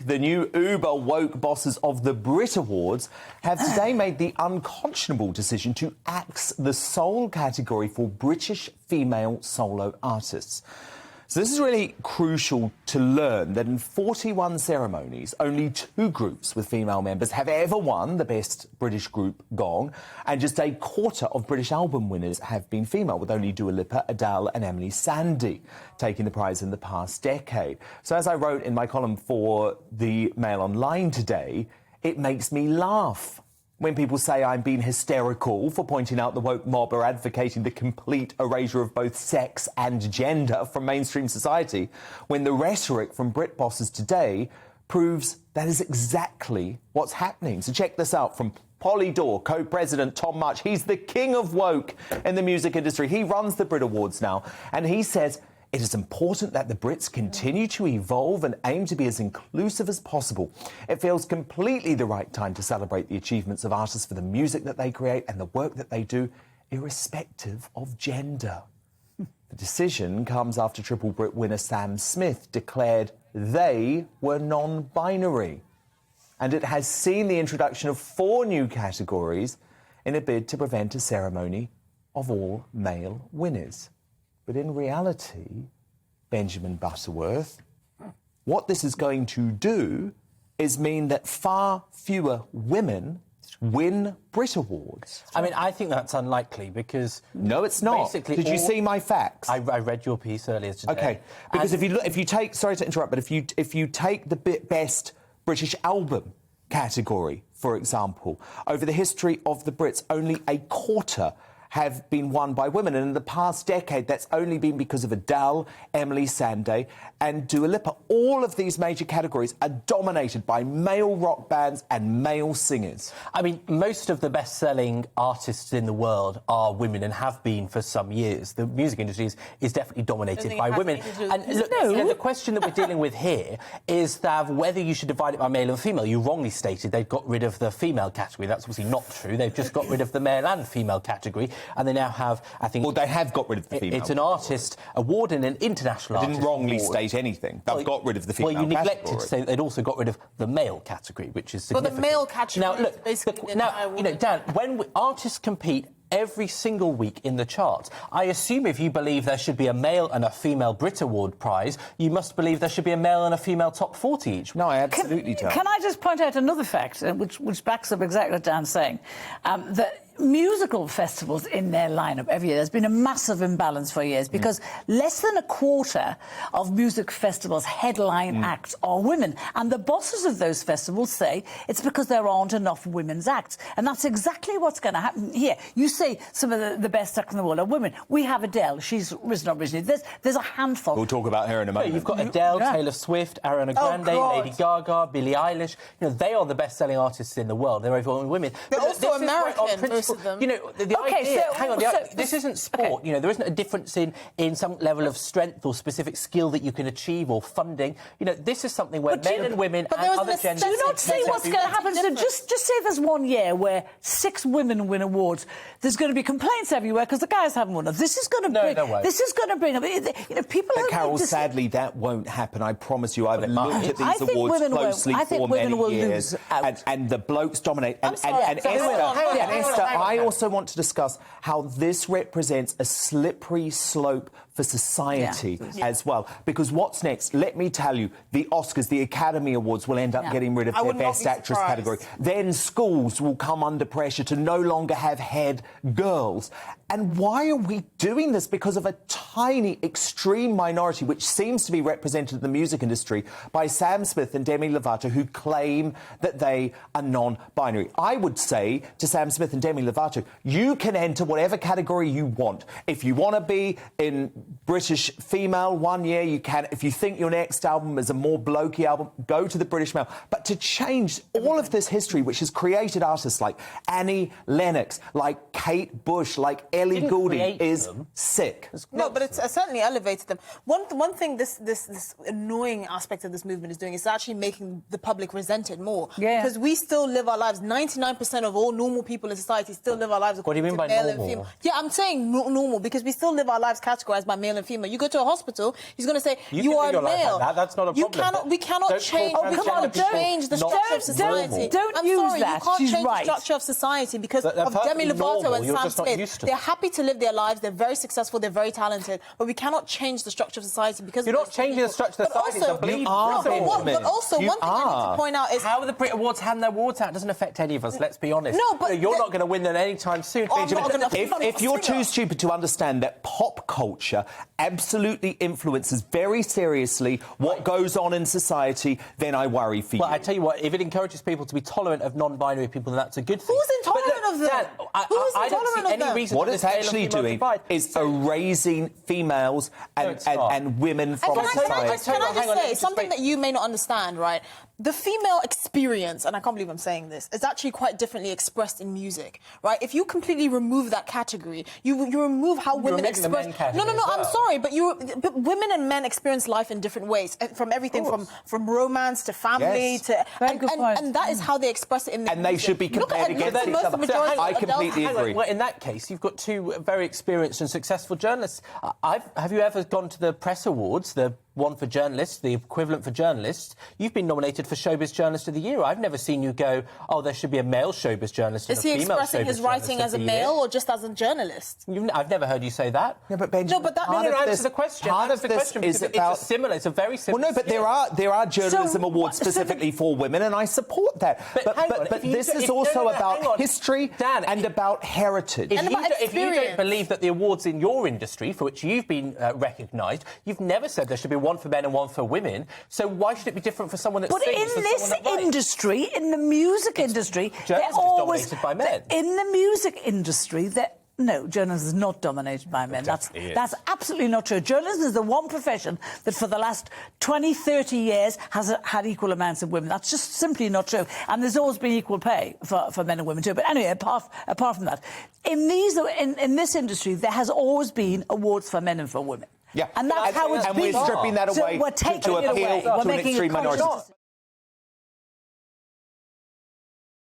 The new uber woke bosses of the Brit Awards have today made the unconscionable decision to axe the soul category for British female solo artists. So this is really crucial to learn that in 41 ceremonies, only 2 groups with female members have ever won the Best British Group Gong, and just a quarter of British album winners have been female, with only Dua Lipa, Adele and Emily Sandé taking the prize in the past decade. So as I wrote in my column for the Mail Online today, it makes me laugh when people say I'm being hysterical for pointing out the woke mob are advocating the complete erasure of both sex and gender from mainstream society, when the rhetoric from Brit bosses today proves that is exactly what's happening. So check this out from Polydor co-president Tom Much. He's the king of woke in the music industry. He runs the Brit Awards now, and he says it is important that the Brits continue to evolve and aim to be as inclusive as possible. It feels completely the right time to celebrate the achievements of artists for the music that they create and the work that they do, irrespective of gender. The decision comes after Triple Brit winner Sam Smith declared they were non-binary. And it has seen the introduction of 4 new categories in a bid to prevent a ceremony of all male winners. But in reality, Benjamin Butterworth, what this is going to do is mean that far fewer women win Brit Awards. I mean, I think that's unlikely because... No, it's not. Did you see my facts? I read your piece earlier today. OK, because if you take... Sorry to interrupt, but if you take the Best British Album category, for example, over the history of the Brits, only a quarter have been won by women, and in the past decade that's only been because of Adele, Emily Sandé and Dua Lipa. All of these major categories are dominated by male rock bands and male singers. I mean, most of the best-selling artists in the world are women and have been for some years. The music industry is definitely dominated by women. And look, the question that we're dealing with here is that whether you should divide it by male and female. You wrongly stated they've got rid of the female category. That's obviously not true. They've just got rid of the male and female category. And they now have, I think... Well, they have got rid of the female. It's an artist award and an international artist didn't wrongly award. State anything. They've got rid of the female category. Well, you neglected to say that they'd also got rid of the male category, which is significant. But the male category now, look, basically... Now, you know, Dan, when artists compete every single week in the charts, I assume if you believe there should be a male and a female Brit Award prize, you must believe there should be a male and a female top 40 each. No, I absolutely don't. Can I just point out another fact, which backs up exactly what Dan's saying, that musical festivals in their lineup every year, there's been a massive imbalance for years because less than a quarter of music festivals' headline acts are women. And the bosses of those festivals say it's because there aren't enough women's acts. And that's exactly what's going to happen here. You say some of the best acts in the world are women. We have Adele. She's risen up recently. There's a handful. We'll talk about her in a moment. Yeah, you've got Adele, Taylor Swift, Ariana Grande, Lady Gaga, Billie Eilish. You know, they are the best-selling artists in the world. They're overall women. They're also American, most of them. You know, the idea... Hang on, this isn't sport. Okay. You know, there isn't a difference in some level of strength or specific skill that you can achieve or funding. You know, this is something where men and women and other genders... Do you not see what's going to happen? So just say there's one year where 6 women win awards. There's going to be complaints everywhere because the guys haven't won. This is going to bring... No way. This is going to bring... You know, people... But Carol, sadly, that won't happen. I promise you. I've looked at these awards closely for many years. And the blokes dominate. And Esther, I also want to discuss how this represents a slippery slope for society as well. Because what's next? Let me tell you, the Oscars, the Academy Awards will end up getting rid of their Best Actress category. Then schools will come under pressure to no longer have head girls. And why are we doing this? Because of a tiny, extreme minority, which seems to be represented in the music industry by Sam Smith and Demi Lovato, who claim that they are non-binary. I would say to Sam Smith and Demi Lovato, you can enter whatever category you want. If you want to be in British female one year, you can. If you think your next album is a more blokey album, go to the British male. But to change all of this history, which has created artists like Annie Lennox, like Kate Bush, like Ellie Goulding, is sick. No, but it's certainly elevated them. One thing this annoying aspect of this movement is doing is actually making the public resented more. Yeah. Because we still live our lives. 99% of all normal people in society still live our lives according to male and female. Yeah, I'm saying normal because we still live our lives categorized by by male and female. You go to a hospital, he's going to say you are male. Like that's not a problem. We cannot change. Change the structure of society. Don't use that. You can't change the structure of society because of Demi Lovato and Sam Smith. They're happy to live their lives. They're very successful. They're very talented. But we cannot change the structure of society because you're not changing the structure of society. But also, one thing I need to point out is how the Brit Awards hand their awards out doesn't affect any of us. Let's be honest. No, but you're not going to win them anytime soon. If you're too stupid to understand that pop culture absolutely influences very seriously what goes on in society, then I worry for you. Well, I tell you what, if it encourages people to be tolerant of non-binary people, then that's a good thing. Who's intolerant of them? Dan, I don't see any reason what it's actually doing is erasing females and women from society. Can I just say something that you may not understand, right? The female experience, and I can't believe I'm saying this, is actually quite differently expressed in music, right? If you completely remove that category, you remove how women express. No, I'm sorry, but women and men experience life in different ways, from everything from romance to family to and that is how they express it in the music. They should be compared against each other. I completely agree. Well, in that case, you've got two very experienced and successful journalists. Have you ever gone to the Press Awards, the one for journalists, the equivalent for journalists? You've been nominated for Showbiz Journalist of the Year. I've never seen you go, oh, there should be a male Showbiz Journalist and a female Showbiz Journalist. Is he expressing his writing as a male or just as a journalist? I've never heard you say that. Yeah, but Benjamin, answer the question. Part of this is about... It's a very similar... Well, no, but there are journalism awards specifically for women, and I support that. But this is also about history and about heritage. If you don't believe that the awards in your industry, for which you've been recognised, you've never said there should be one for men and one for women. So why should it be different for someone that sings than someone that writes? But in this industry, in the music industry, journalism is dominated by men. In the music industry, no, journalism is not dominated by men. That's absolutely not true. Journalism is the one profession that for the last 20, 30 years has had equal amounts of women. That's just simply not true. And there's always been equal pay for men and women too. But anyway, apart from that, in this industry, there has always been awards for men and for women. Yeah. And that's how it's been. And we're stripping that away to appeal to an extreme minority.